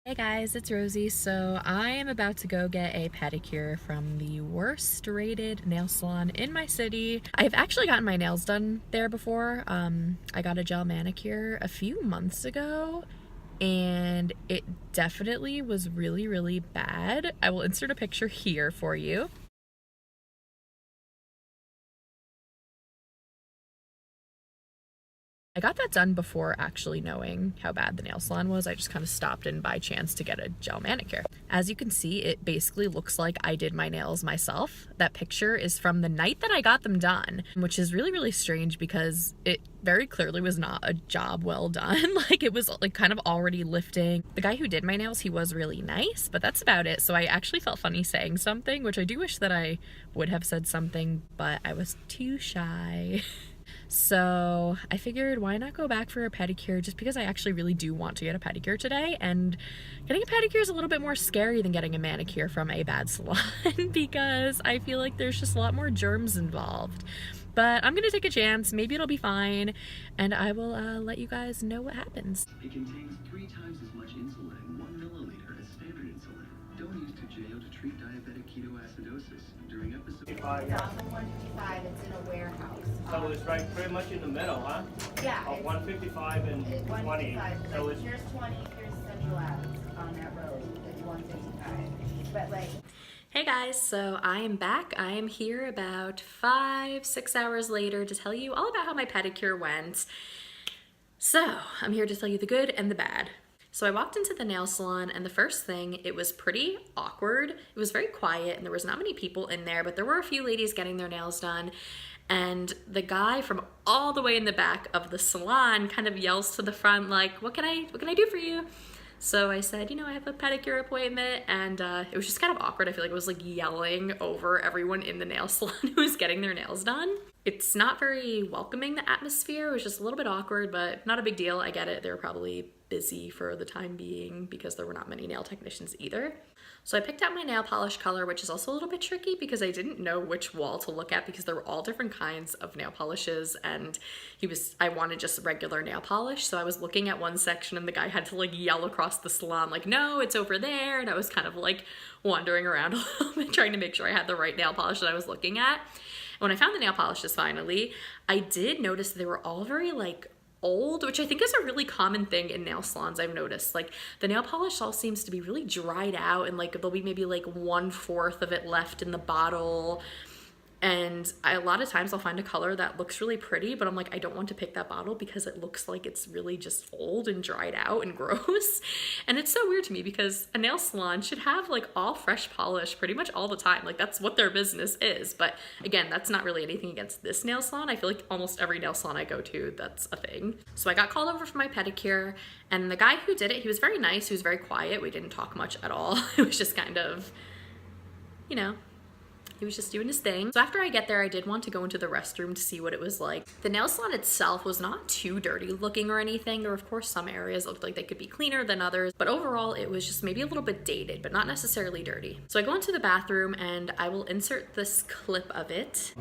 Hey guys, it's Rosie. So I am about to go get a pedicure from the worst rated nail salon in my city. I've actually gotten my nails done there before. I got a gel manicure a few months ago and it definitely was really bad. I will insert a picture here for you. I got that done before actually knowing how bad the nail salon was. I just kind of stopped in by chance to get a gel manicure. As you can see, it basically looks like I did my nails myself. That picture is from the night that I got them done, which is really strange because it very clearly was not a job well done. Like it was like kind of already lifting. The guy who did my nails, he was really nice, but that's about it. So I actually felt funny saying something, which I do wish that I would have said something, but I was too shy. So I figured why not go back for a pedicure, just because I actually really do want to get a pedicure today, and getting a pedicure is a little bit more scary than getting a manicure from a bad salon because I feel like there's just a lot more germs involved. But I'm gonna take a chance, maybe it'll be fine, and I will let you guys know what happens. It contains 3 times as much insulin, 1 milliliter, as standard insulin. Don't use Toujeo to treat diabetic ketoacidosis. During episode 155, it's in a warehouse. So it's right pretty much in the middle, huh? Yeah. Of 155 and 20. 155. So Like, it's here's 20, here's Central Ave on that road. It's 155. But like. Hey guys, so I am back. I am here about 5-6 hours later to tell you all about how my pedicure went. So I'm here to tell you the good and the bad. So I walked into the nail salon, and the first thing, it was pretty awkward. It was very quiet and there was not many people in there, but there were a few ladies getting their nails done. And the guy from all the way in the back of the salon kind of yells to the front, like, what can I do for you? So I said, I have a pedicure appointment, and it was just kind of awkward. I feel like it was like yelling over everyone in the nail salon who was getting their nails done. It's not very welcoming, the atmosphere. It was just a little bit awkward, but not a big deal. I get it. They were probably busy for the time being because there were not many nail technicians either. So I picked out my nail polish color, which is also a little bit tricky because I didn't know which wall to look at because there were all different kinds of nail polishes, and I wanted just regular nail polish. So I was looking at one section and the guy had to like yell across the salon like, no, it's over there. And I was kind of like wandering around a little bit trying to make sure I had the right nail polish that I was looking at. When I found the nail polishes finally, I did notice they were all very like old, which I think is a really common thing in nail salons. I've noticed like the nail polish all seems to be really dried out, and like there'll be maybe like 1/4 of it left in the bottle. And a lot of times I'll find a color that looks really pretty, but I'm like, I don't want to pick that bottle because it looks like it's really just old and dried out and gross. And it's so weird to me because a nail salon should have like all fresh polish pretty much all the time. Like that's what their business is. But again, that's not really anything against this nail salon. I feel like almost every nail salon I go to, that's a thing. So I got called over for my pedicure, and the guy who did it, he was very nice. He was very quiet. We didn't talk much at all. It was just kind of, he was just doing his thing. So after I get there, I did want to go into the restroom to see what it was like. The nail salon itself was not too dirty looking or anything. There were of course some areas looked like they could be cleaner than others, but overall it was just maybe a little bit dated, but not necessarily dirty. So I go into the bathroom and I will insert this clip of it.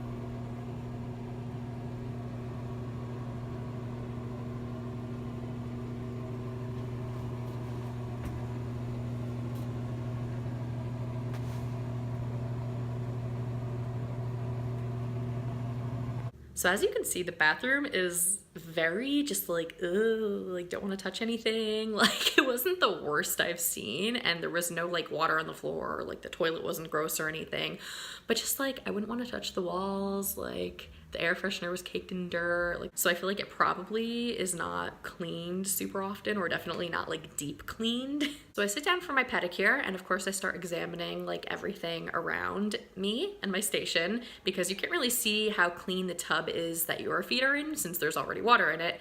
So as you can see, the bathroom is very just like, ugh, like don't want to touch anything. Like it wasn't the worst I've seen, and there was no like water on the floor, or like the toilet wasn't gross or anything, but just like I wouldn't want to touch the walls. Like the air freshener was caked in dirt. Like, so I feel like it probably is not cleaned super often, or definitely not like deep cleaned. So I sit down for my pedicure, and of course I start examining like everything around me and my station because you can't really see how clean the tub is that your feet are in since there's already water in it.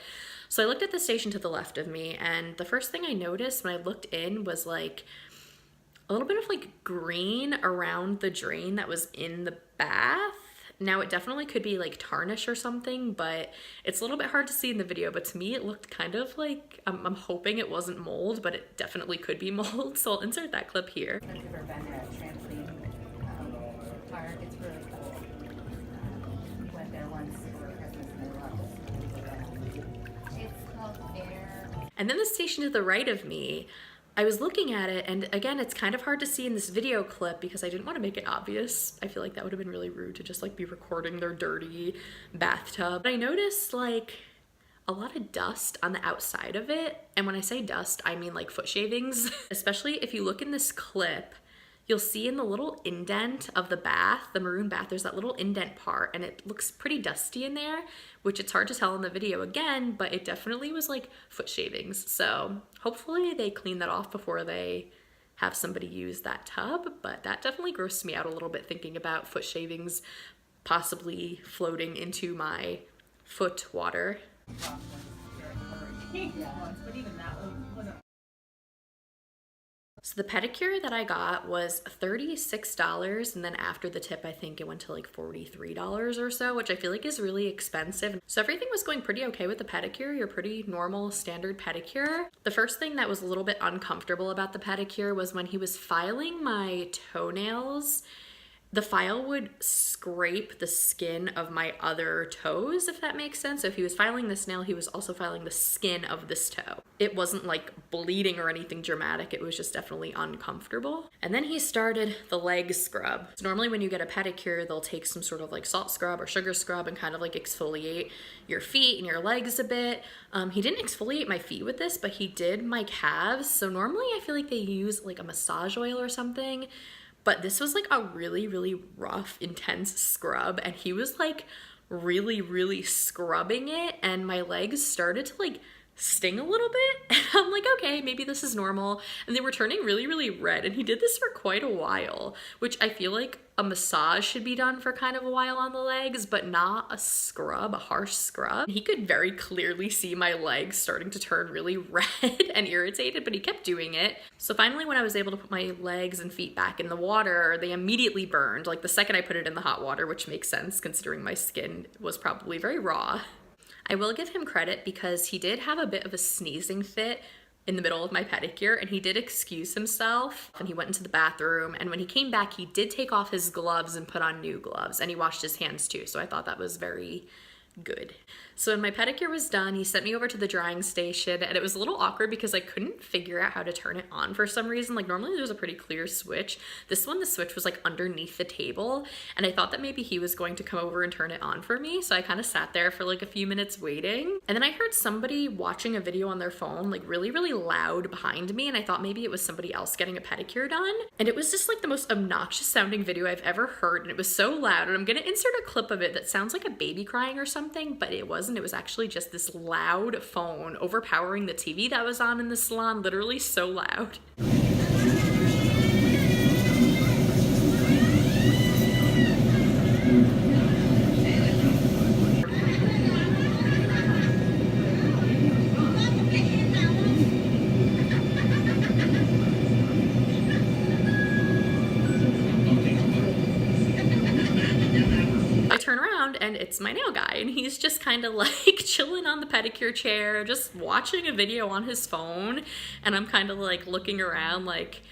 So I looked at the station to the left of me, and the first thing I noticed when I looked in was like a little bit of like green around the drain that was in the bath. Now it definitely could be like tarnish or something, but it's a little bit hard to see in the video, but to me it looked kind of like, I'm hoping it wasn't mold, but it definitely could be mold. So I'll insert that clip here. I've never been at a trampoline park. It's really cool. Went there once for Christmas and I loved it. It's called Air. And then the station to the right of me, I was looking at it, and again, it's kind of hard to see in this video clip because I didn't want to make it obvious. I feel like that would have been really rude to just like be recording their dirty bathtub. But I noticed like a lot of dust on the outside of it. And when I say dust, I mean like foot shavings. Especially if you look in this clip, you'll see in the little indent of the bath, the maroon bath, there's that little indent part and it looks pretty dusty in there, which it's hard to tell in the video again, but it definitely was like foot shavings. So hopefully they clean that off before they have somebody use that tub, but that definitely grossed me out a little bit thinking about foot shavings possibly floating into my foot water. But even that one wasn't. So the pedicure that I got was $36, and then after the tip I think it went to like $43 or so, which I feel like is really expensive. So everything was going pretty okay with the pedicure, your pretty normal standard pedicure. The first thing that was a little bit uncomfortable about the pedicure was when he was filing my toenails, the file would scrape the skin of my other toes, if that makes sense. So if he was filing this nail, he was also filing the skin of this toe. It wasn't like bleeding or anything dramatic. It was just definitely uncomfortable. And then he started the leg scrub. So normally when you get a pedicure, they'll take some sort of like salt scrub or sugar scrub and kind of like exfoliate your feet and your legs a bit. He didn't exfoliate my feet with this, but he did my calves. So normally I feel like they use like a massage oil or something. But this was like a really, really rough, intense scrub. And he was like really, really scrubbing it. And my legs started to like sting a little bit. And I'm like, okay, maybe this is normal. And they were turning really, really red. And he did this for quite a while, which I feel like a massage should be done for kind of a while on the legs, but not a scrub, a harsh scrub. He could very clearly see my legs starting to turn really red and irritated, but he kept doing it. So finally, when I was able to put my legs and feet back in the water, they immediately burned, like the second I put it in the hot water, which makes sense considering my skin was probably very raw. I will give him credit because he did have a bit of a sneezing fit in the middle of my pedicure, and he did excuse himself and he went into the bathroom, and when he came back he did take off his gloves and put on new gloves, and he washed his hands too, so I thought that was very good. So when my pedicure was done, he sent me over to the drying station, and it was a little awkward because I couldn't figure out how to turn it on for some reason. Like normally there's a pretty clear switch. This one, the switch was like underneath the table, and I thought that maybe he was going to come over and turn it on for me. So I kind of sat there for like a few minutes waiting, and then I heard somebody watching a video on their phone like really, really loud behind me, and I thought maybe it was somebody else getting a pedicure done. And it was just like the most obnoxious sounding video I've ever heard, and it was so loud, and I'm gonna insert a clip of it that sounds like a baby crying or something, but it wasn't. It was actually just this loud phone overpowering the TV that was on in the salon, literally so loud. And it's my nail guy, and he's just kind of like chilling on the pedicure chair, just watching a video on his phone, and I'm kind of like looking around like,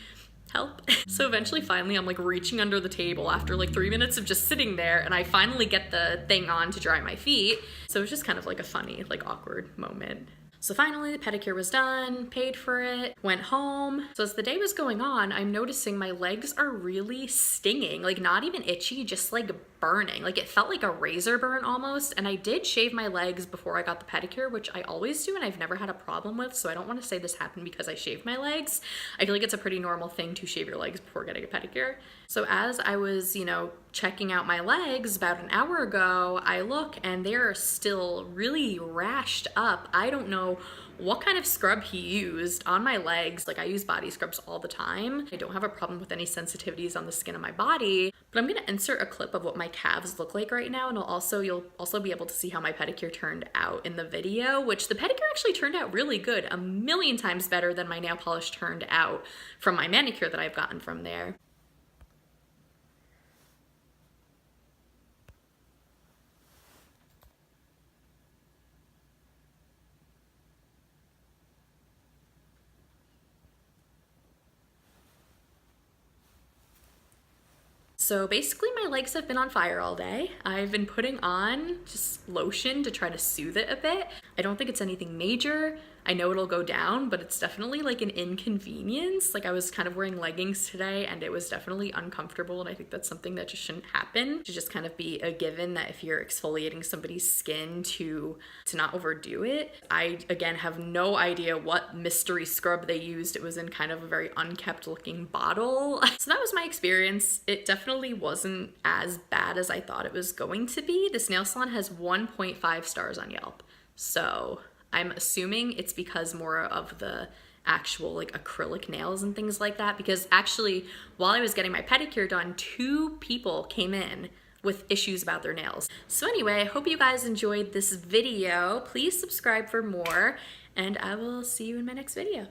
help. So eventually, finally, I'm like reaching under the table after like 3 minutes of just sitting there, and I finally get the thing on to dry my feet. So it was just kind of like a funny, like awkward moment. So finally the pedicure was done, paid for it, went home. So as the day was going on, I'm noticing my legs are really stinging, like not even itchy, just like burning. Like it felt like a razor burn almost. And I did shave my legs before I got the pedicure, which I always do and I've never had a problem with. So I don't want to say this happened because I shaved my legs. I feel like it's a pretty normal thing to shave your legs before getting a pedicure. So as I was, checking out my legs about an hour ago, I look and they're still really rashed up. I don't know what kind of scrub he used on my legs. Like I use body scrubs all the time. I don't have a problem with any sensitivities on the skin of my body, but I'm gonna insert a clip of what my calves look like right now, and you'll also be able to see how my pedicure turned out in the video, which the pedicure actually turned out really good, a million times better than my nail polish turned out from my manicure that I've gotten from there. So basically my legs have been on fire all day. I've been putting on just lotion to try to soothe it a bit. I don't think it's anything major. I know it'll go down, but it's definitely like an inconvenience. Like I was kind of wearing leggings today and it was definitely uncomfortable, and I think that's something that just shouldn't happen. To just kind of be a given that if you're exfoliating somebody's skin to not overdo it. I again have no idea what mystery scrub they used. It was in kind of a very unkept looking bottle. So that was my experience. It definitely wasn't as bad as I thought it was going to be. This nail salon has 1.5 stars on Yelp. So I'm assuming it's because more of the actual like acrylic nails and things like that, because actually while I was getting my pedicure done, 2 people came in with issues about their nails. So anyway, I hope you guys enjoyed this video. Please subscribe for more, and I will see you in my next video.